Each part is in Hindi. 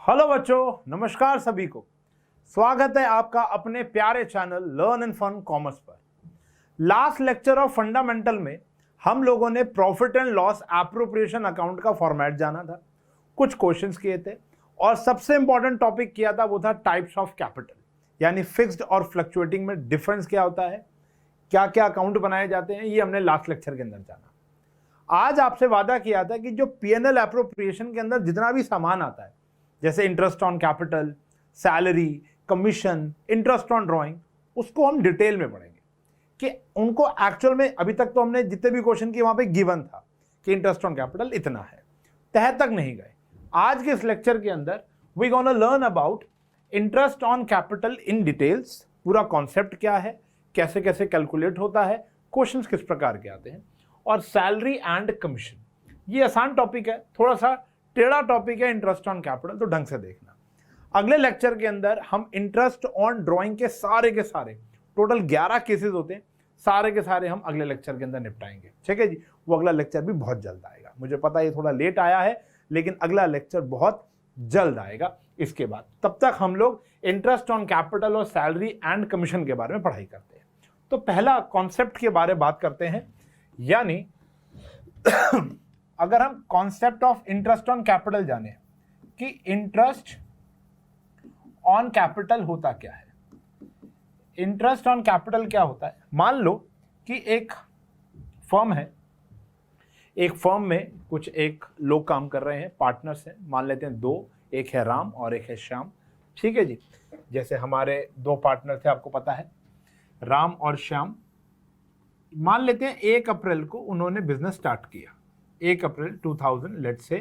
हेलो बच्चों, नमस्कार सभी को। स्वागत है आपका अपने प्यारे channel learn and fun commerce पर। लास्ट लेक्चर ऑफ फंडामेंटल में हम लोगों ने profit and loss appropriation account का फॉर्मेट जाना था, कुछ क्वेश्चंस किए थे और सबसे इंपॉर्टेंट टॉपिक किया था वो था टाइप्स ऑफ कैपिटल, यानी फिक्स्ड और फ्लक्चुएटिंग में डिफरेंस क्या होता है, क्या क्या अकाउंट बनाए जाते हैं, ये हमने लास्ट लेक्चर के अंदर जाना। आज आपसे वादा किया था कि जो पीएनएल एप्रोप्रिएशन के अंदर जितना भी सामान आता है, जैसे interest on capital, salary, commission, interest on drawing, उसको हम डिटेल में पढ़ेंगे कि उनको एक्चुअल में अभी तक तो हमने जितने भी क्वेश्चन किए वहां पे गिवन था कि इंटरेस्ट ऑन कैपिटल इतना है, तह तक नहीं गए। आज के इस लेक्चर के अंदर we gonna learn about interest on capital in details, पूरा कॉन्सेप्ट क्या है, कैसे कैसे कैलकुलेट होता है, क्वेश्चंस किस प्रकार के आते हैं, और सैलरी एंड कमीशन। ये आसान टॉपिक है, थोड़ा सा टेढ़ा टॉपिक है इंटरेस्ट ऑन कैपिटल, तो ढंग से देखना। अगले लेक्चर के अंदर हम इंटरेस्ट ऑन ड्राइंग के सारे टोटल 11 केसेस होते हैं, सारे के सारे हम अगले लेक्चर के अंदर निपटाएंगे। ठीक है जी, वो अगला लेक्चर भी बहुत जल्द आएगा। मुझे पता है ये थोड़ा लेट आया है, लेकिन अगला लेक्चर बहुत जल्द आएगा इसके बाद। तब तक हम लोग इंटरेस्ट ऑन कैपिटल और सैलरी एंड कमीशन के बारे में पढ़ाई करते हैं। तो पहला कॉन्सेप्ट के बारे में बात करते हैं, यानी अगर हम concept of interest on capital जाने कि इंटरेस्ट ऑन कैपिटल होता क्या है, इंटरेस्ट ऑन कैपिटल क्या होता है। मान लो कि एक फर्म है, एक फर्म में कुछ एक लोग काम कर रहे हैं, पार्टनर्स हैं, मान लेते हैं दो, एक है राम और एक है श्याम। ठीक है जी, जैसे हमारे दो पार्टनर थे, आपको पता है, राम और श्याम। मान लेते हैं 1 अप्रैल को उन्होंने बिजनेस स्टार्ट किया, 1 अप्रैल 2000 लेट्स से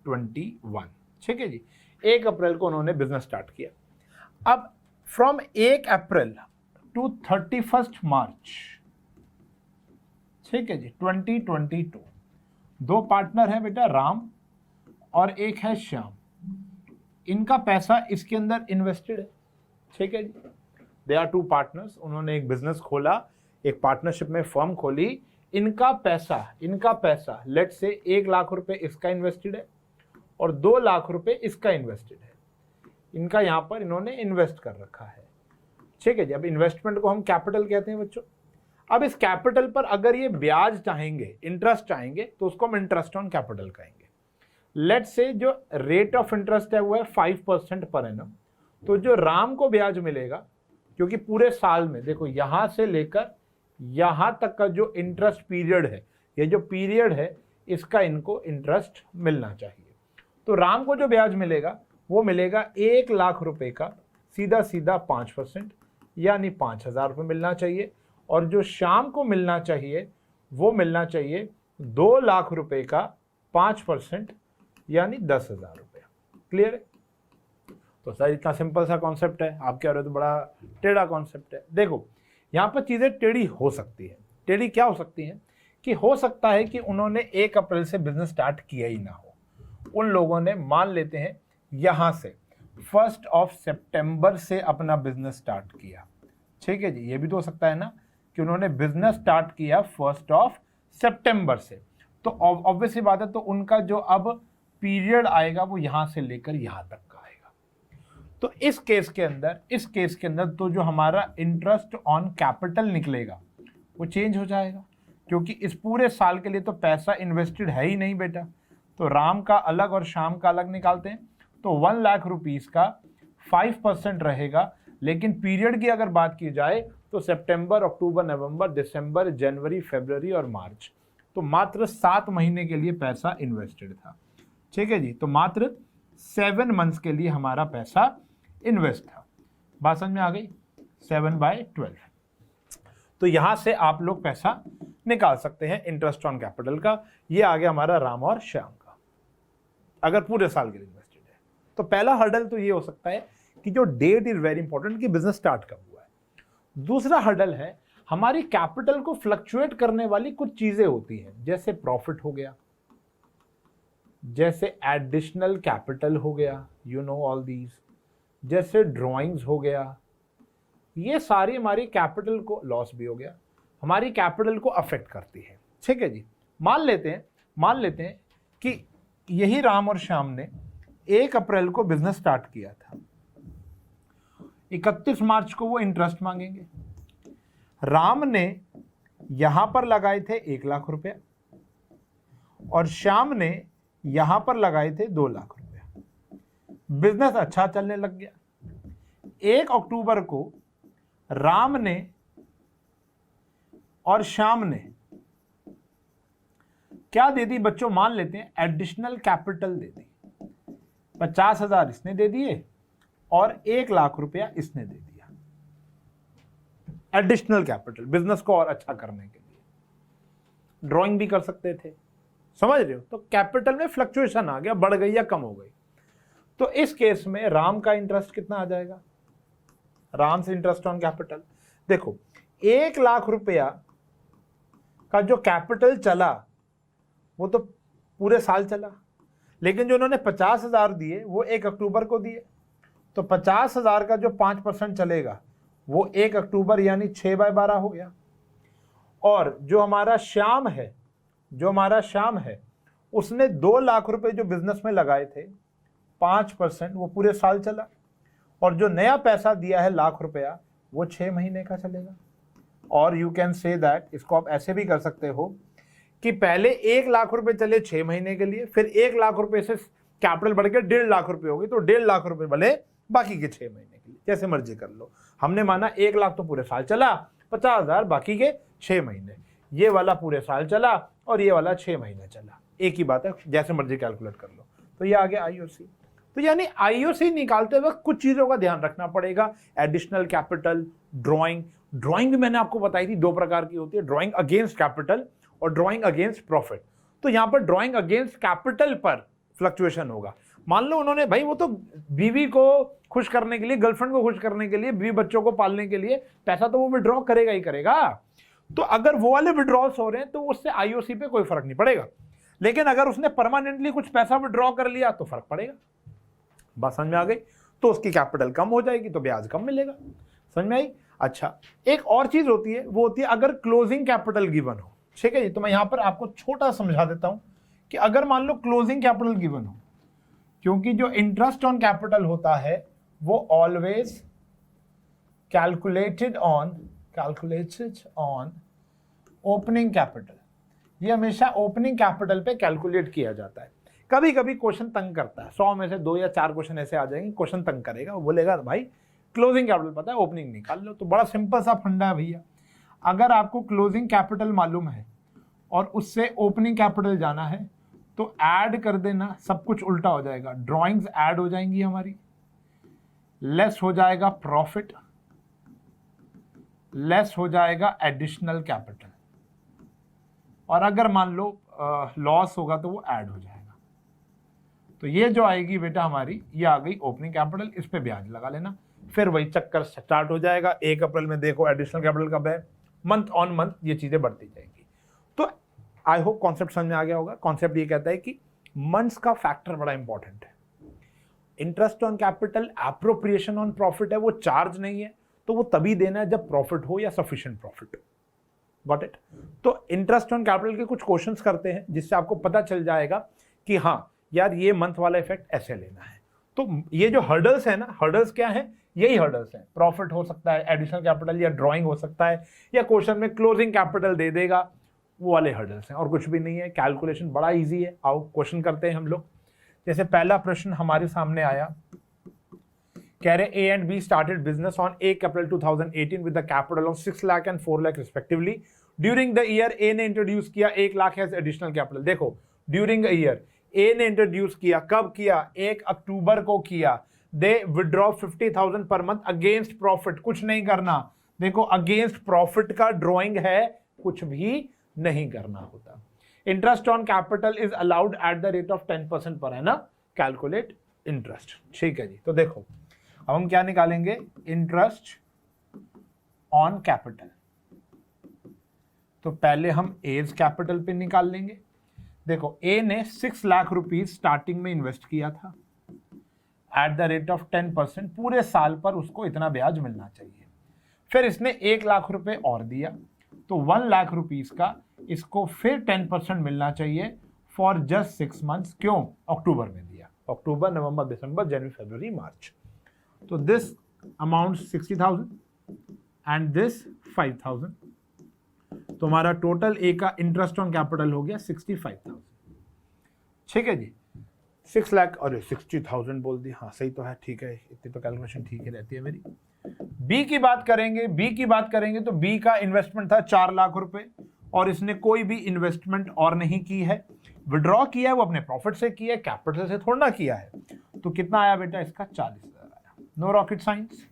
21। ठीक है जी, 1 अप्रैल को उन्होंने बिजनेस स्टार्ट किया। अब फ्रॉम 1 अप्रैल टू 31 मार्च, ठीक है जी, 2022, दो पार्टनर हैं बेटा, राम और एक है श्याम। इनका पैसा इसके अंदर इन्वेस्टेड है। ठीक है जी, दे आर 2 पार्टनर्स, उन्होंने एक बिजनेस खोला, एक पार्टनरशिप में फर्म खोली। इनका पैसा लेट से 1 लाख रुपए इसका इन्वेस्टेड है और 2 लाख रुपए इसका इन्वेस्टेड है। इनका यहां पर इन्होंने इन्वेस्ट कर रखा है। ठीक है जी, अब इन्वेस्टमेंट को हम कैपिटल कहते हैं बच्चों। अब इस कैपिटल पर अगर ये ब्याज चाहेंगे, इंटरेस्ट चाहेंगे, तो उसको हम इंटरेस्ट ऑन कैपिटल कहेंगे। लेट से जो रेट ऑफ इंटरेस्ट है वो है 5% पर एनम। तो जो राम को ब्याज मिलेगा, क्योंकि पूरे साल में देखो यहां से लेकर यहां तक का जो इंटरेस्ट पीरियड है, ये जो पीरियड है, इसका इनको इंटरेस्ट मिलना चाहिए। तो राम को जो ब्याज मिलेगा वो मिलेगा 1 लाख रुपए का सीधा सीधा 5%, यानी 5,000 रुपये मिलना चाहिए। और जो श्याम को मिलना चाहिए वो मिलना चाहिए 2 लाख रुपए का 5%, यानी 10,000 रुपये। क्लियर है? तो सर इतना सिंपल सा कॉन्सेप्ट है, आप कह रहे हो तो बड़ा टेढ़ा कॉन्सेप्ट है। देखो यहाँ पर चीज़ें टेढ़ी हो सकती है। टेढ़ी क्या हो सकती है कि हो सकता है कि उन्होंने 1 अप्रैल से बिजनेस स्टार्ट किया ही ना हो, उन लोगों ने मान लेते हैं यहाँ से 1 सितंबर से अपना बिजनेस स्टार्ट किया। ठीक है जी, ये भी तो हो सकता है ना कि उन्होंने बिजनेस स्टार्ट किया 1 सितंबर से। तो ऑब्वियसली बात है, तो उनका जो अब पीरियड आएगा वो यहाँ से लेकर यहाँ तक का आएगा। तो इस केस के अंदर तो जो हमारा इंटरेस्ट ऑन कैपिटल निकलेगा वो चेंज हो जाएगा, क्योंकि इस पूरे साल के लिए तो पैसा इन्वेस्टेड है ही नहीं बेटा। तो राम का अलग और श्याम का अलग निकालते हैं, तो 1 लाख रुपीस का 5% रहेगा। लेकिन पीरियड की अगर बात की जाए तो सितंबर, अक्टूबर, नवंबर, दिसंबर, जनवरी, फरवरी और मार्च, तो मात्र 7 महीने के लिए पैसा इन्वेस्टेड था। ठीक है जी, तो मात्र 7 मंथ्स के लिए हमारा पैसा इन्वेस्ट था। बात समझ में आ गई? 7/12। तो यहां से आप लोग पैसा निकाल सकते हैं इंटरेस्ट ऑन कैपिटल का। ये आ गया हमारा राम और श्याम का, अगर पूरे साल के लिए इन्वेस्टेड है। तो पहला हर्डल तो ये हो सकता है कि जो डेट इज वेरी इंपॉर्टेंट, कि बिजनेस स्टार्ट कब हुआ है। दूसरा हर्डल है हमारी कैपिटल को फ्लक्चुएट करने वाली कुछ चीजें होती हैं, जैसे प्रॉफिट हो गया, जैसे एडिशनल कैपिटल हो गया, यू नो ऑल दीज, जैसे ड्राइंग्स हो गया। ये सारी हमारी कैपिटल को, लॉस भी हो गया, हमारी कैपिटल को अफेक्ट करती है। ठीक है जी, मान लेते हैं कि यही राम और श्याम ने 1 अप्रैल को बिजनेस स्टार्ट किया था, 31 मार्च को वो इंटरेस्ट मांगेंगे। राम ने यहां पर लगाए थे 1 लाख रुपया और श्याम ने यहां पर लगाए थे 2 लाख रुपया। बिजनेस अच्छा चलने लग गया। 1 अक्टूबर को राम ने और श्याम ने क्या दे दी बच्चों, मान लेते हैं एडिशनल कैपिटल दे दी। 50,000 इसने दे दिए और 1 लाख रुपया इसने दे दिया एडिशनल कैपिटल, बिजनेस को और अच्छा करने के लिए। ड्राइंग भी कर सकते थे, समझ रहे हो? तो कैपिटल में फ्लक्चुएशन आ गया, बढ़ गई या कम हो गई। तो इस केस में राम का इंटरेस्ट कितना आ जाएगा? राम से इंटरेस्ट ऑन कैपिटल, देखो 1 लाख रुपया का जो कैपिटल चला वो तो पूरे साल चला, लेकिन जो उन्होंने 50,000 दिए वो 1 अक्टूबर को दिए, तो 50,000 का जो 5% चलेगा वो 1 अक्टूबर यानी 6/12 हो गया। और जो हमारा श्याम है उसने 2 लाख रुपए जो बिजनेस में लगाए थे, 5% वो पूरे साल चला, और जो नया पैसा दिया है 1 लाख रुपया वो 6 महीने का चलेगा। और यू कैन से दैट, इसको आप ऐसे भी कर सकते हो कि पहले 1 लाख रुपए चले 6 महीने के लिए, फिर 1 लाख रुपए से कैपिटल बढ़ के 1.5 लाख रुपए हो गई, तो 1.5 लाख रुपए भले बाकी के 6 महीने के लिए, जैसे मर्जी कर लो। हमने माना 1 लाख तो पूरे साल चला, 50,000 बाकी के 6 महीने, ये वाला पूरे साल चला और ये वाला 6 महीने चला, एक ही बात है, जैसे मर्जी कैलकुलेट कर लो। तो ये आ गया आईओसी। तो यानी आईओसी निकालते वक्त कुछ चीजों का ध्यान रखना पड़ेगा, एडिशनल कैपिटल, ड्रॉइंग भी मैंने आपको बताई थी 2 प्रकार की होती है, ड्रॉइंग अगेंस्ट कैपिटल और ड्रॉइंग अगेंस्ट प्रॉफिट। तो यहां पर ड्रॉइंग अगेंस्ट कैपिटल पर फ्लक्चुएशन होगा। मान लो उन्होंने, भाई वो तो बीवी को खुश करने के लिए, गर्लफ्रेंड को खुश करने के लिए, बीवी बच्चों को पालने के लिए पैसा तो वो विड्रॉ करेगा ही करेगा। तो अगर वो वाले विड्रॉल्स हो रहे हैं तो उससे आईओसी पे कोई फर्क नहीं पड़ेगा, लेकिन अगर उसने परमानेंटली कुछ पैसा विड्रॉ कर लिया तो फर्क पड़ेगा। बात समझ में आ गई? तो उसकी कैपिटल कम हो जाएगी तो ब्याज कम मिलेगा। समझ में आई? अच्छा, एक और चीज होती है, वो होती है अगर क्लोजिंग कैपिटल गिवन हो। ठीक है जी, तो मैं यहां पर आपको छोटा समझा देता हूं कि अगर मान लो क्लोजिंग कैपिटल गिवन हो, क्योंकि जो इंटरेस्ट ऑन कैपिटल होता है वो always calculated on opening capital, ये हमेशा ओपनिंग कैपिटल पे कैलकुलेट किया जाता है। कभी कभी क्वेश्चन तंग करता है, 100 में से 2 या 4 क्वेश्चन ऐसे आ जाएंगे, क्वेश्चन तंग करेगा, वो बोलेगा भाई क्लोजिंग कैपिटल पता है, ओपनिंग निकाल लो। तो बड़ा सिंपल सा फंडा है भैया, अगर आपको क्लोजिंग कैपिटल मालूम है और उससे ओपनिंग कैपिटल जाना है तो ऐड कर देना, सब कुछ उल्टा हो जाएगा। ड्राइंग्स ऐड हो जाएंगी हमारी, लेस हो जाएगा प्रॉफिट, लेस हो जाएगा एडिशनल कैपिटल, और अगर मान लो लॉस होगा तो वो ऐड हो जाएगा। तो ये जो आएगी बेटा हमारी, ये आ गई ओपनिंग कैपिटल, इस पे ब्याज लगा लेना, फिर वही चक्कर स्टार्ट हो जाएगा। 1 अप्रैल में देखो एडिशनल कैपिटल कब है, मंथ ऑन मंथ ये चीजें बढ़ती जाएंगी। तो आई होप कॉन्सेप्ट समझ में आ गया होगा। कॉन्सेप्ट ये कहता है कि मंथ्स का फैक्टर बड़ा इंपॉर्टेंट है। Interest on capital appropriation on profit है, वो चार्ज नहीं है, तो वो तभी देना है जब प्रॉफिट हो या सफिशिएंट प्रॉफिट हो। Got it? तो इंटरेस्ट ऑन कैपिटल के कुछ क्वेश्चंस करते हैं जिससे आपको पता चल जाएगा कि हाँ यार ये मंथ वाला इफेक्ट ऐसे लेना है। तो ये जो हर्डल्स है ना, हर्डल्स क्या है? यही हर्डल्स है। प्रॉफिट हो सकता है, एडिशनल कैपिटल या ड्राइंग हो सकता है, या क्वेश्चन में क्लोजिंग कैपिटल दे देगा, वो वाले हर्डल्स हैं और कुछ भी नहीं है। कैलकुलेशन बड़ा इजी है। आओ क्वेश्चन करते हैं हम लोग। जैसे पहला प्रश्न हमारे सामने आया, कह रहे A and B started business on 1 April 2018 with the capital of 6 lakh and 4 lakh respectively. During the year A ने इंट्रोड्यूस किया 1 लाख एज एडिशनल कैपिटल। देखो ड्यूरिंग अ ईयर A ने इंट्रोड्यूस किया, कब किया? 1 अक्टूबर को किया। दे withdraw 50,000 per month against profit, कुछ नहीं करना। देखो अगेंस्ट प्रॉफिट का ड्रॉइंग है, कुछ भी नहीं करना होता। Interest on capital is allowed at the rate of 10% per annum, calculate interest. ठीक है जी, तो देखो अब हम क्या निकालेंगे? Interest on capital. तो पहले हम एज कैपिटल पे निकाल लेंगे। देखो ए ने 6 लाख रुपीज स्टार्टिंग में इन्वेस्ट किया था एट द रेट ऑफ 10%, पूरे साल पर उसको इतना ब्याज मिलना चाहिए। फिर इसने 1 लाख रुपए और दिया, तो 1 लाख रुपीज का इसको फिर 10% मिलना चाहिए फॉर जस्ट 6 मंथ्स। क्यों? अक्टूबर में दिया। अक्टूबर, नवंबर, दिसंबर, जनवरी, फरवरी, मार्च। तो दिस अमाउंट 60,000 एंड दिस 5,000। तो हमारा टोटल ए का इंटरेस्ट ऑन कैपिटल हो गया 65,000। ठीक है जी, 6 लाख और 60,000 बोल दी, हाँ सही तो है, ठीक है, इतनी तो कैलकुलेशन ठीक ही रहती है मेरी। बी की बात करेंगे तो बी का इन्वेस्टमेंट था 4 लाख रुपए और इसने कोई भी इन्वेस्टमेंट और नहीं की है, विड्रॉ किया है वो अपने प्रॉफिट से किया है, कैपिटल से थोड़ा ना किया है। तो कितना आया बेटा इसका? 40,000 आया। नो रॉकेट साइंस,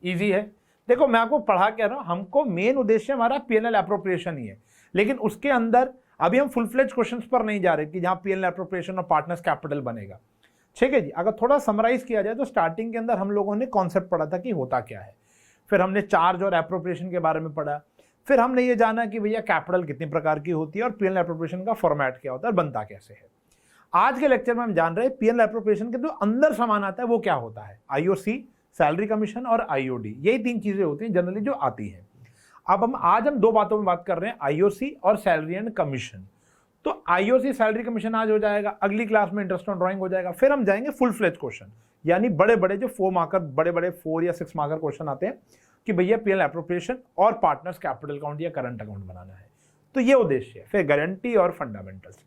इजी है। देखो मैं आपको पढ़ा क्या रहा हूं, हमको मेन उद्देश्य हमारा पीएनएल एप्रोप्रिएशन ही है, लेकिन उसके अंदर अभी हम फुल फ्लेज क्वेश्चंस पर नहीं जा रहे कि जहां पीएनएल एप्रोप्रिएशन और पार्टनर्स कैपिटल बनेगा। ठीक है जी, अगर थोड़ा समराइज किया जाए तो स्टार्टिंग के अंदर हम लोगों ने कॉन्सेप्ट पढ़ा था कि होता क्या है, फिर हमने चार्ज और एप्रोप्रिएशन के बारे में पढ़ा, फिर हमने ये जाना कि भैया कैपिटल कितनी प्रकार की होती है और पीएनएल एप्रोप्रिएशन का फॉर्मेट क्या होता है, बनता कैसे है। आज के लेक्चर में हम जान रहे हैं पीएनएल एप्रोप्रिएशन के जो अंदर सामान आता है वो क्या होता है, आईओसी, सैलरी कमीशन और आईओडी, यही 3 चीजें होती हैं जनरली जो आती है। अब आज हम 2 बातों में बात कर रहे हैं, आईओसी और सैलरी एंड कमीशन। तो आईओसी सैलरी कमीशन आज हो जाएगा, अगली क्लास में इंटरेस्ट ऑन ड्राइंग हो जाएगा, फिर हम जाएंगे फुल फ्लेज क्वेश्चन, यानी बड़े बड़े जो 4 मार्कर, बड़े बड़े 4 या 6 मार्कर क्वेश्चन आते हैं कि भैया पीएनएल एप्रोप्रिएशन और पार्टनर्स कैपिटल अकाउंट या करंट अकाउंट बनाना है। तो ये उद्देश्य है, फिर गारंटी और फंडामेंटल्स,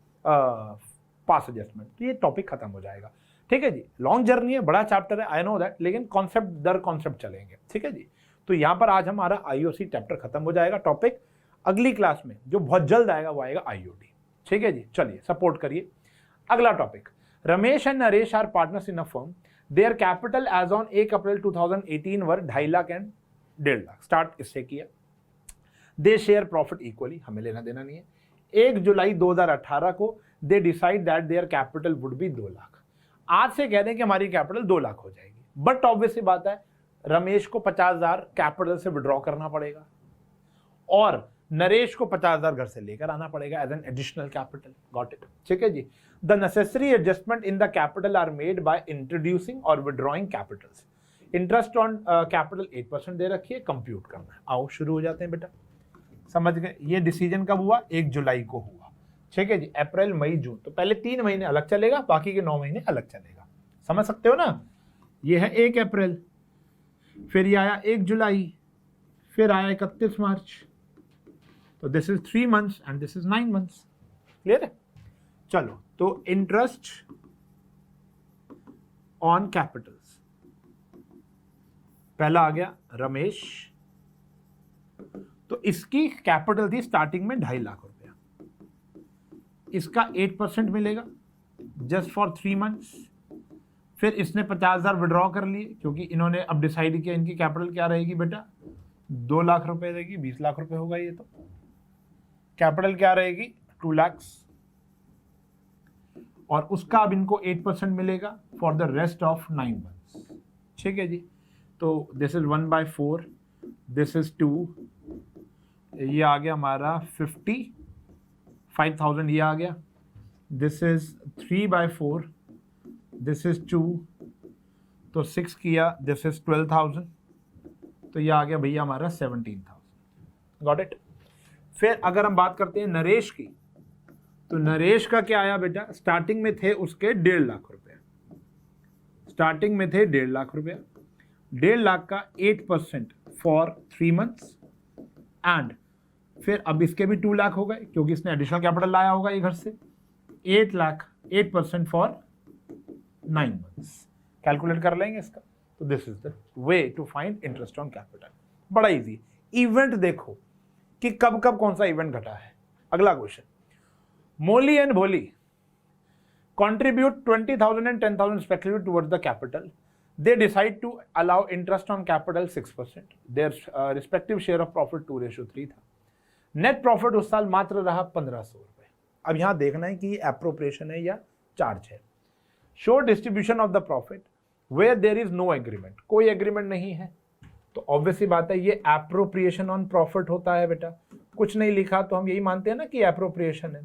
पास एडजस्टमेंट, तो ये टॉपिक खत्म हो जाएगा। ठीक है जी, लॉन्ग जर्नी है, बड़ा चैप्टर है, आई नो दैट, लेकिन कॉन्सेप्ट दर कॉन्सेप्ट चलेंगे। ठीक है जी, तो यहां पर आज हमारा आईओसी चैप्टर खत्म हो जाएगा। टॉपिक अगली क्लास में जो बहुत जल्द आएगा वो आएगा आईओडी। ठीक है जी, चलिए सपोर्ट करिए। अगला topic, Ramesh and Naresh are partners in a firm, their capital as on 1 April 2018 were 2.5 lakh and 1.5 lakh. Start इससे किया। दे शेयर प्रॉफिट इक्वली, हमें लेना देना नहीं है। 1 जुलाई 2018 को they decide that their capital would be 2 lakh. आज से कह रहे हैं कि हमारी कैपिटल 2 लाख हो जाएगी, बट ऑब्वियसली बात है रमेश को 50,000 कैपिटल से विड्रॉ करना पड़ेगा और नरेश को 50,000 घर से लेकर आना पड़ेगा as an additional capital. Got it? ठीक है जी। The necessary adjustment in the capital are made by introducing और withdrawing capitals. Interest on capital 8% दे रखी है, कंप्यूट करना है। आओ शुरू हो जाते हैं बेटा। समझ गए? ये डिसीजन कब हुआ? 1 जुलाई को हुआ। ठीक है जी, अप्रैल, मई, जून, तो पहले 3 महीने अलग चलेगा, बाकी के 9 महीने अलग चलेगा। समझ सकते हो ना? ये है 1 अप्रैल, फिर ये आया 1 जुलाई, फिर आया 31 मार्च। तो this is 3 months and this is 9 months. Clear है? चलो, तो इंटरेस्ट ऑन कैपिटल्स, पहला आ गया रमेश, तो इसकी कैपिटल थी स्टार्टिंग में 2.5 लाख रुपया, इसका 8% मिलेगा जस्ट फॉर 3 मंथ्स। फिर इसने 50,000 विड्रॉ कर लिए क्योंकि इन्होंने अब डिसाइड किया इनकी कैपिटल क्या रहेगी बेटा, 2 लाख रुपए रहेगी, 20 लाख रुपए होगा ये। तो कैपिटल क्या रहेगी? 2 लाख, और उसका अब इनको 8% मिलेगा for the rest of 9 months. ठीक है जी, तो दिस इज 1/4, दिस इज 2, ये आ गया हमारा 55,000, ये आ गया। दिस इज 3/4, दिस इज 2, तो 6 किया, दिस इज 12,000, तो ये आ गया भैया हमारा 17,000। Got it? फिर अगर हम बात करते हैं नरेश की, तो नरेश का क्या आया बेटा? स्टार्टिंग में थे उसके 1.5 लाख रुपया, स्टार्टिंग में थे 1.5 लाख रुपया, 1.5 लाख का 8% फॉर 3 मंथ्स, एंड फिर अब इसके भी 2 लाख हो गए क्योंकि इसने एडिशनल कैपिटल लाया होगा ये घर से, 8 लाख, 8% फॉर 9 मंथ्स। कैलकुलेट कर लेंगे इसका। तो this is the way to find interest on capital. बड़ा इजी। इवेंट देखो कि कब कब कौन सा इवेंट घटा है। अगला क्वेश्चन, मोली एंड भोली contribute 20,000 and 10,000 respectively towards the capital. They decide to allow interest on capital 6%. Their respective share of profit 2:3 था। नेट प्रॉफिट उस साल मात्र रहा 1,500 रुपए। अब यहां देखना है कि ये एप्रोप्रिएशन है या चार्ज है। Show distribution of the profit where there is no agreement, कोई एग्रीमेंट नहीं है, तो ऑब्वियसली बात है ये एप्रोप्रिएशन ऑन प्रॉफिट होता है बेटा। कुछ नहीं लिखा तो हम यही मानते हैं ना कि एप्रोप्रिएशन है।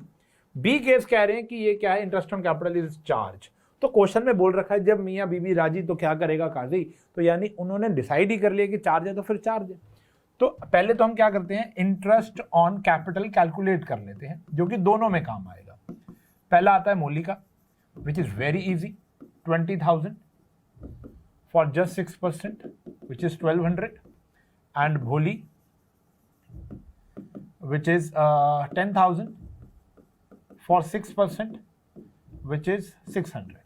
बी केस कह रहे हैं कि ये क्या है, interest on capital is charge. तो क्वेश्चन में बोल रखा है जब मियाँ बीबी राजी तो क्या करेगा काजी, तो यानी उन्होंने डिसाइड ही कर लिया कि चार्ज है तो फिर चार्ज है। तो पहले तो हम क्या करते हैं, इंटरेस्ट ऑन कैपिटल कैलकुलेट कर लेते हैं, जो कि दोनों में काम आएगा। पहला आता है मोली का, which is very easy. 20,000 for just 6%, which is 1,200, and Bholi, which is 10,000 for 6%, which is 600.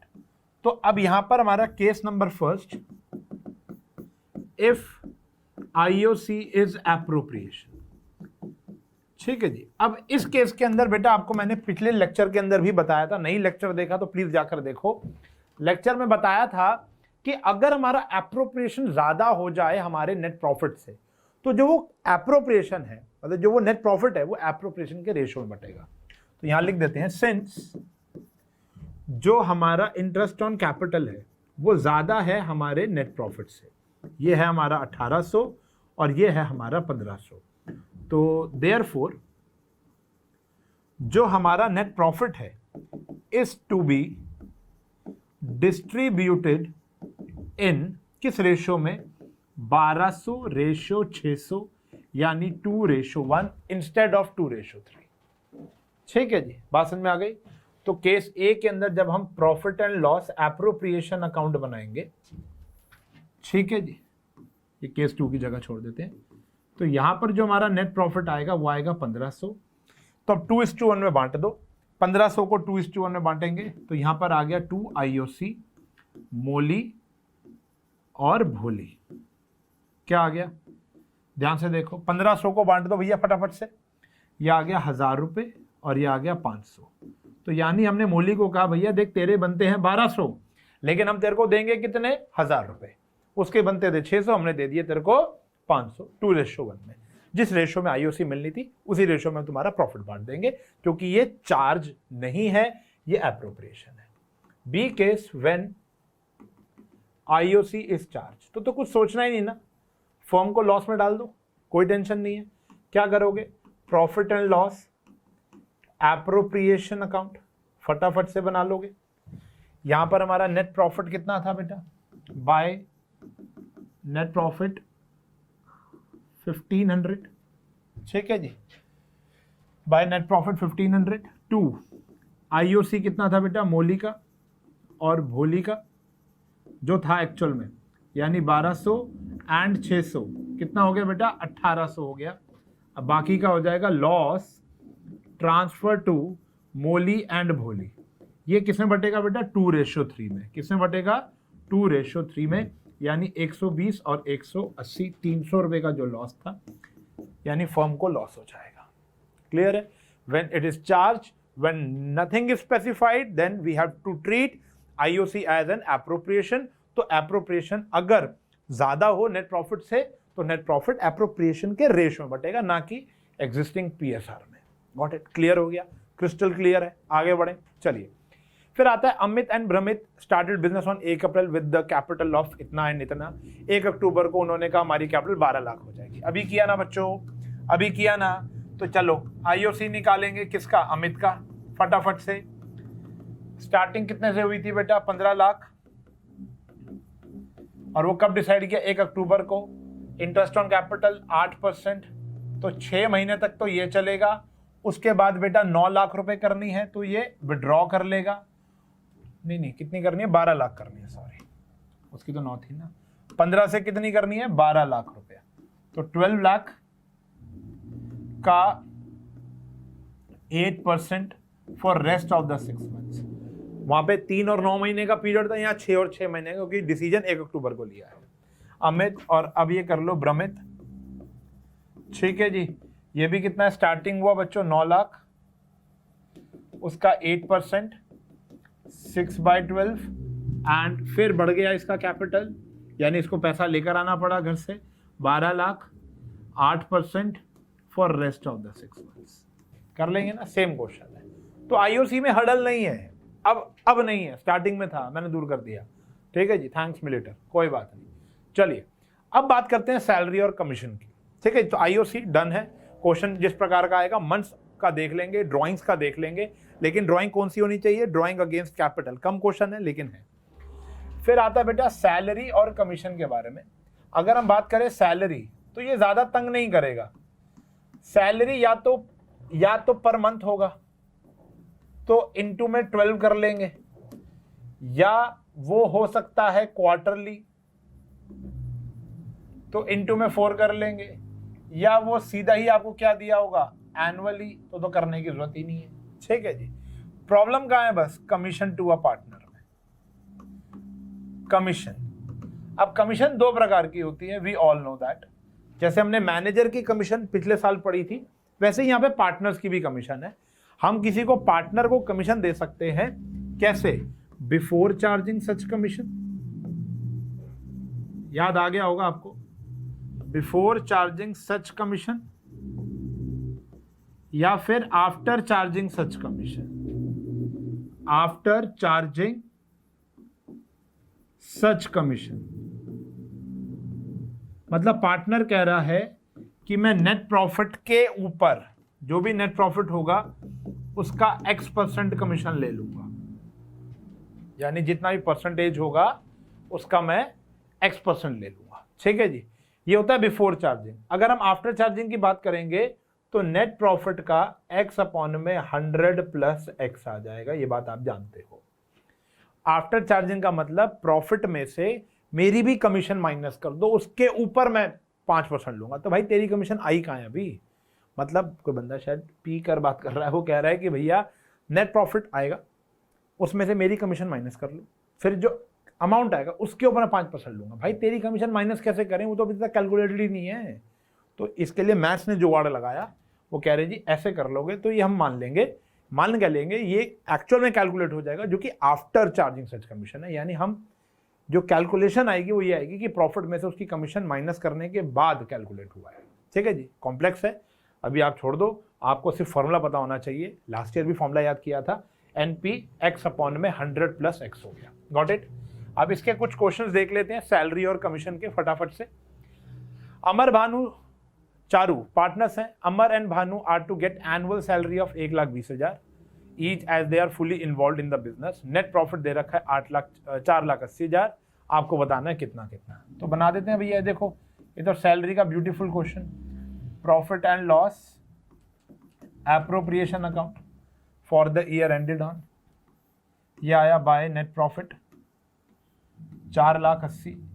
तो अब यहां पर हमारा case number first, if IOC is appropriation. ठीक है जी। अब इस केस के अंदर बेटा आपको मैंने पिछले लेक्चर के अंदर भी बताया था, नहीं लेक्चर देखा तो प्लीज जाकर देखो। लेक्चर में बताया था कि अगर हमारा एप्रोप्रिएशन ज्यादा हो जाए हमारे नेट प्रॉफिट से, तो जो वो एप्रोप्रिएशन है, मतलब जो वो नेट प्रॉफिट है, वो एप्रोप्रिएशन के रेशियो में बटेगा। तो यहां लिख देते हैं, सिंस जो हमारा इंटरेस्ट ऑन कैपिटल है वो ज्यादा है हमारे नेट प्रॉफिट से, ये है हमारा 1800 और ये है हमारा 1500, तो देयरफॉर जो हमारा नेट प्रॉफिट है is to be distributed in किस रेशियो में, 1200:600, यानी 2:1 इंस्टेड ऑफ 2:3। ठीक है जी, बात समझ में आ गई। तो केस ए के अंदर जब हम profit and loss appropriation account बनाएंगे, ठीक है जी, ये केस 2 की जगह छोड़ देते हैं, तो यहां पर जो हमारा नेट प्रॉफिट आएगा वो आएगा 1500। तो अब 2:1 में बांट दो, 1500 को 2:1 में बांटेंगे तो यहां पर आ गया 2 IOC, मोली और भोली। क्या आ गया, ध्यान से देखो, 1500 को बांट दो भैया फटाफट से, यह आ गया 1000 रुपये और यह आ गया 500। तो यानी हमने मोली को कहा भैया देख तेरे बनते हैं 1200, लेकिन हम तेरे को देंगे कितने, 1000 रुपये, उसके बनते थे 600, हमने दे दिए तेरे को 500, 2:1 में। जिस रेशो में IOC मिलनी थी उसी रेशो में तुम्हारा प्रॉफिट बांट देंगे, क्योंकि ये चार्ज नहीं है, ये एप्रोप्रिएशन है। B case when IOC is charge, तो कुछ सोचना ही नहीं ना, फर्म को लॉस में डाल दो, कोई टेंशन नहीं है। क्या करोगे, profit and loss appropriation account फटाफट से बना लोगे। यहां पर हमारा नेट प्रॉफिट कितना था बेटा, बाय नेट प्रॉफिट 1500, ठीक है जी, by net profit 1500 to IOC कितना था बेटा, मोली का और भोली का जो था एक्चुअल में, यानी 1200 एंड 600 कितना हो गया बेटा, 1800 हो गया। अब बाकी का हो जाएगा loss transfer to Moli and Bholi. ये किसमें बटेगा बेटा, 2:3 में। किसमें बटेगा, 2:3 में, यानी 120 और 180, 300 रुपए का जो लॉस था, यानी फर्म को लॉस हो जाएगा। क्लियर है। When it is charge, when nothing is specified, then we have to treat IOC as an appropriation. तो एप्रोप्रिएशन अगर ज्यादा हो नेट प्रॉफिट से, तो नेट प्रॉफिट एप्रोप्रिएशन के रेशियो में बटेगा, ना कि एग्जिस्टिंग PSR में। गॉट इट, क्लियर हो गया, क्रिस्टल क्लियर है। आगे बढ़े, चलिए। फिर आता है अमित एंड भ्रमित started business on 1 April with the capital of इतना एंड इतना। 1 अक्टूबर को उन्होंने कहा हमारी कैपिटल 12 लाख हो जाएगी। अभी किया ना बच्चों, अभी किया ना, तो चलो IOC निकालेंगे किसका, अमित का, फटाफट से। स्टार्टिंग कितने से हुई थी बेटा, 15 लाख, और वो कब डिसाइड किया, 1 अक्टूबर को। इंटरेस्ट ऑन कैपिटल 8%, तो 6 महीने तक तो ये चलेगा। उसके बाद बेटा 9 लाख रुपए करनी है, तो ये विड्रॉ कर लेगा। नहीं, कितनी करनी है, 12 लाख करनी है, सॉरी, उसकी तो 9 थी ना। 15 से कितनी करनी है, 12 लाख रुपया, तो 12 लाख का 8% for rest of the 6 months. वहां पे 3 और 9 महीने का पीरियड था, यहाँ 6 और 6 महीने का, क्योंकि डिसीजन 1 अक्टूबर को लिया है अमित। और अब ये कर लो भ्रमित, ठीक है जी। ये भी कितना है, स्टार्टिंग हुआ बच्चों 9 लाख, उसका 8% 6/12, एंड फिर बढ़ गया इसका कैपिटल, यानी इसको पैसा लेकर आना पड़ा घर से, 12 lakh, 8% for rest of the 6 months. कर लेंगे ना, सेम क्वेश्चन है। तो IOC में हडल नहीं है, अब नहीं है, स्टार्टिंग में था, मैंने दूर कर दिया, ठीक है जी, थैंक्स मिलेटर, कोई बात नहीं। चलिए अब बात करते हैं सैलरी और कमीशन की, ठीक है। तो IOC डन है। क्वेश्चन जिस प्रकार का आएगा, मंथ्स का देख लेंगे, ड्राइंग्स का देख लेंगे, लेकिन ड्राइंग कौन सी होनी चाहिए, ड्राइंग अगेंस्ट कैपिटल। कम क्वेश्चन है लेकिन है। फिर आता है बेटा सैलरी और कमीशन के बारे में। अगर हम बात करें सैलरी, तो ये ज्यादा तंग नहीं करेगा। सैलरी या तो पर मंथ होगा, तो इनटू में 12 कर लेंगे, या वो हो सकता है क्वार्टरली, तो इनटू में 4 कर लेंगे, या वो सीधा ही आपको क्या दिया होगा एनुअली, तो करने की जरूरत ही नहीं है। ठीक है जी। प्रॉब्लम कहाँ है? बस कमीशन टू अ पार्टनर में। कमीशन, अब कमीशन दो प्रकार की होती है, वी ऑल नो दैट। जैसे हमने मैनेजर की कमीशन पिछले साल पढ़ी थी, वैसे ही यहाँ पे पार्टनर्स की भी कमीशन है। हम किसी को पार्टनर को कमीशन दे सकते हैं, कैसे? बिफोर चार्जिंग सच कमीशन, याद आ गया होगा आपको, बिफोर चार्जिंग सच कमीशन, या फिर after charging such commission. After charging such commission मतलब पार्टनर कह रहा है कि मैं नेट प्रॉफिट के ऊपर जो भी नेट प्रॉफिट होगा उसका X% कमीशन ले लूंगा, यानी जितना भी परसेंटेज होगा उसका मैं X% ले लूंगा। ठीक है जी, ये होता है बिफोर चार्जिंग। अगर हम आफ्टर चार्जिंग की बात करेंगे तो नेट प्रॉफिट का X में 100 प्लस X आ जाएगा, ये बात आप जानते हो। आफ्टर चार्जिंग का मतलब प्रॉफिट में से मेरी भी कमीशन माइनस कर दो, उसके ऊपर मैं 5% लूंगा। तो भाई तेरी कमीशन आई कहाँ है अभी? मतलब कोई बंदा शायद पी कर बात कर रहा है, वो कह रहा है कि भैया नेट प्रॉफिट आएगा, उसमें से मेरी कमीशन माइनस कर लो, फिर जो अमाउंट आएगा उसके ऊपर मैं 5% लूंगा। भाई तेरी कमीशन माइनस कैसे करें? वो तो अभी तक कैलकुलेटेड ही नहीं है। तो इसके लिए मैथ्स ने जुगाड़ लगाया, वो कह रहे जी ऐसे कर लोगे तो ये हम मान लेंगे, मान क्या लेंगे, ये एक्चुअल में कैलकुलेट हो जाएगा, जो कि आफ्टर चार्जिंग सच कमीशन है। यानी हम जो कैलकुलेशन आएगी वो ये आएगी कि प्रॉफिट में से उसकी कमीशन माइनस करने के बाद कैलकुलेट हुआ है। ठीक है जी, कॉम्प्लेक्स है, अभी आप छोड़ दो, आपको सिर्फ फॉर्मूला पता होना चाहिए। लास्ट ईयर भी फॉर्मूला याद किया था, NP X में 100 प्लस X हो गया। Got it? अब इसके कुछ क्वेश्चंस देख लेते हैं सैलरी और कमीशन के फटाफट से। अमर भानु चारू पार्टनर्स हैं। Amar and Bhanu are to get annual salary of 1,20,000 each as they are fully involve in the business. Net profit दे रखा है 4,80,000। आपको बताना है कितना कितना, तो बना देते हैं भैया। देखो इधर सैलरी का beautiful question, profit and loss appropriation account for the year ended on, ये आया बाय नेट प्रॉफिट 4,80,000।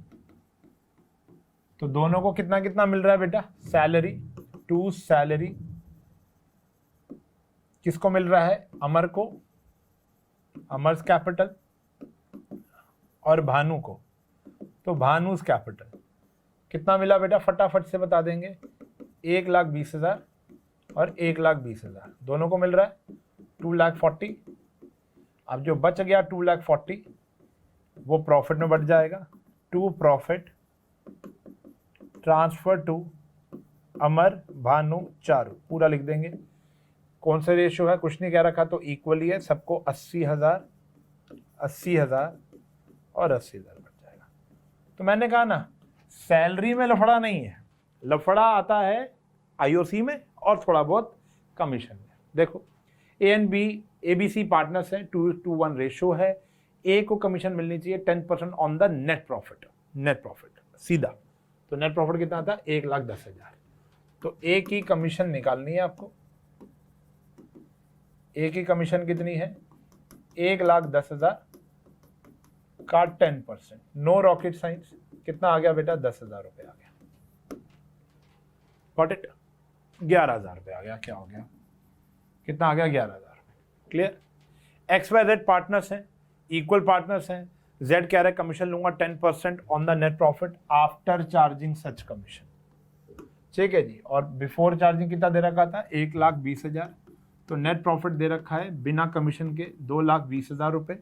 तो दोनों को कितना कितना मिल रहा है बेटा? सैलरी टू सैलरी किसको मिल रहा है? अमर को, अमर्स कैपिटल, और भानु को, तो भानुस कैपिटल कितना मिला बेटा? फटाफट से बता देंगे, 1,20,000 और 1,20,000 दोनों को मिल रहा है 2,40,000। अब जो बच गया 2,40,000 वो प्रॉफिट में बढ़ जाएगा, टू प्रॉफिट ट्रांसफर टू अमर भानु चारू, पूरा लिख देंगे। कौन सा रेशियो है? कुछ नहीं कह रखा, तो इक्वली है सबको। 80,000 80,000 और 80,000 बढ़ जाएगा। तो मैंने कहा ना, सैलरी में लफड़ा नहीं है, लफड़ा आता है IOC में और थोड़ा बहुत कमीशन में। देखो A and B ABC partners है, 2:1 रेशियो है। A को कमीशन मिलनी चाहिए 10% on the net profit, net profit सीधा। तो नेट प्रॉफिट कितना था? 1,10,000। तो A की कमीशन निकालनी है आपको। A की कमीशन कितनी है? 1,10,000 का 10%, नो रॉकेट साइंस। कितना आ गया बेटा? 10,000 रुपये आ गया। Got it? 11,000 रुपये आ गया। क्या हो गया? कितना आ गया? 11,000 रुपये। क्लियर? XYZ पार्टनर्स हैं, इक्वल पार्टनर्स हैं। Z कह रहा है कमीशन लूंगा 10% on the net profit after charging such commission. ठीक है जी। और बिफोर चार्जिंग कितना दे रखा था? 1,20,000। तो नेट प्रॉफिट दे रखा है बिना कमीशन के 2,20,000 रुपये।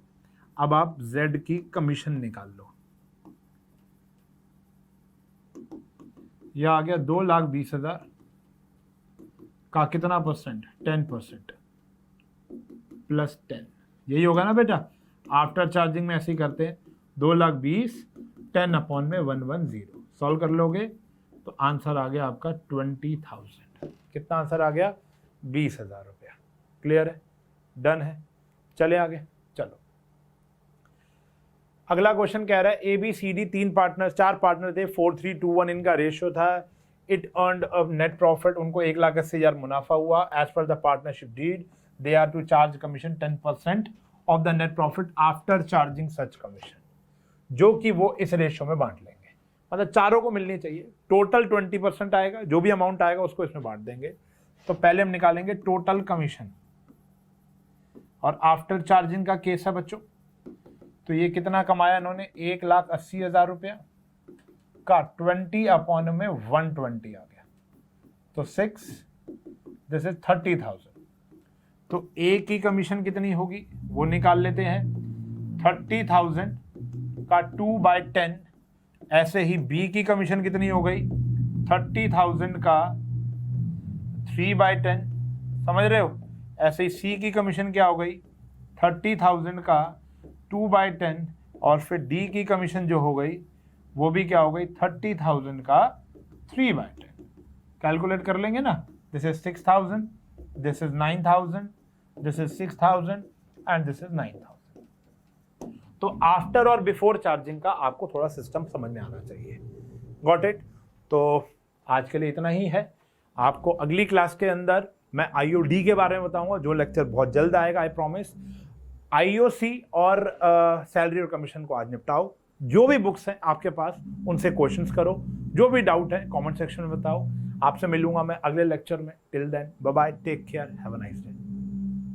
अब आप Z की कमीशन निकाल लो, यह आ गया 2,20,000 का कितना परसेंट? 10% प्लस 10, यही होगा ना बेटा? आफ्टर चार्जिंग में ऐसे ही करते हैं। 2,20,000 10/110। सॉल्व कर लोगे तो आंसर आ गया आपका 20,000। कितना आंसर आ गया? 20,000 रुपया। क्लियर है? डन है? चले आगे। चलो अगला क्वेश्चन कह रहा है ABCD 4 पार्टनर थे, 4:3:1 इनका रेशियो था। It earned a net profit, उनको 1,80,000 मुनाफा हुआ। As per the partnership deed they are to charge commission 10% of the net profit after charging such commission. जो कि वो इस रेशियो में बांट लेंगे, मतलब चारों को मिलनी चाहिए। टोटल 20% आएगा, जो भी अमाउंट आएगा उसको इसमें बांट देंगे। तो पहले हम निकालेंगे टोटल कमीशन, और आफ्टर चार्जिंग का केस है बच्चों। तो ये कितना कमाया इन्होंने, 1,80,000 रुपया का 20/120 आ गया, तो 6, दिस इज 30,000। तो ए की कमीशन कितनी होगी वो निकाल लेते हैं, 30,000 का 2/10। ऐसे ही बी की कमीशन कितनी हो गई, 30,000 का 3/10, समझ रहे हो। ऐसे ही सी की कमीशन क्या हो गई, 30,000 का 2/10, और फिर डी की कमीशन जो हो गई वो भी क्या हो गई, 30,000 का 3/10। कैलकुलेट कर लेंगे ना, this is 6,000, this is 9,000, this is 6,000 and this is 9,000। तो आफ्टर और बिफोर चार्जिंग का आपको थोड़ा सिस्टम समझ में आना चाहिए। Got it. तो आज के लिए इतना ही है। आपको अगली क्लास के अंदर मैं IOD के बारे में बताऊंगा, जो लेक्चर बहुत जल्द आएगा, आई प्रॉमिस। IOC और सैलरी और कमीशन को आज निपटाओ। जो भी बुक्स हैं आपके पास उनसे क्वेश्चंस करो, जो भी डाउट है कमेंट सेक्शन में बताओ। आपसे मिलूंगा मैं अगले लेक्चर में। Till then bye bye, take care, have a nice day.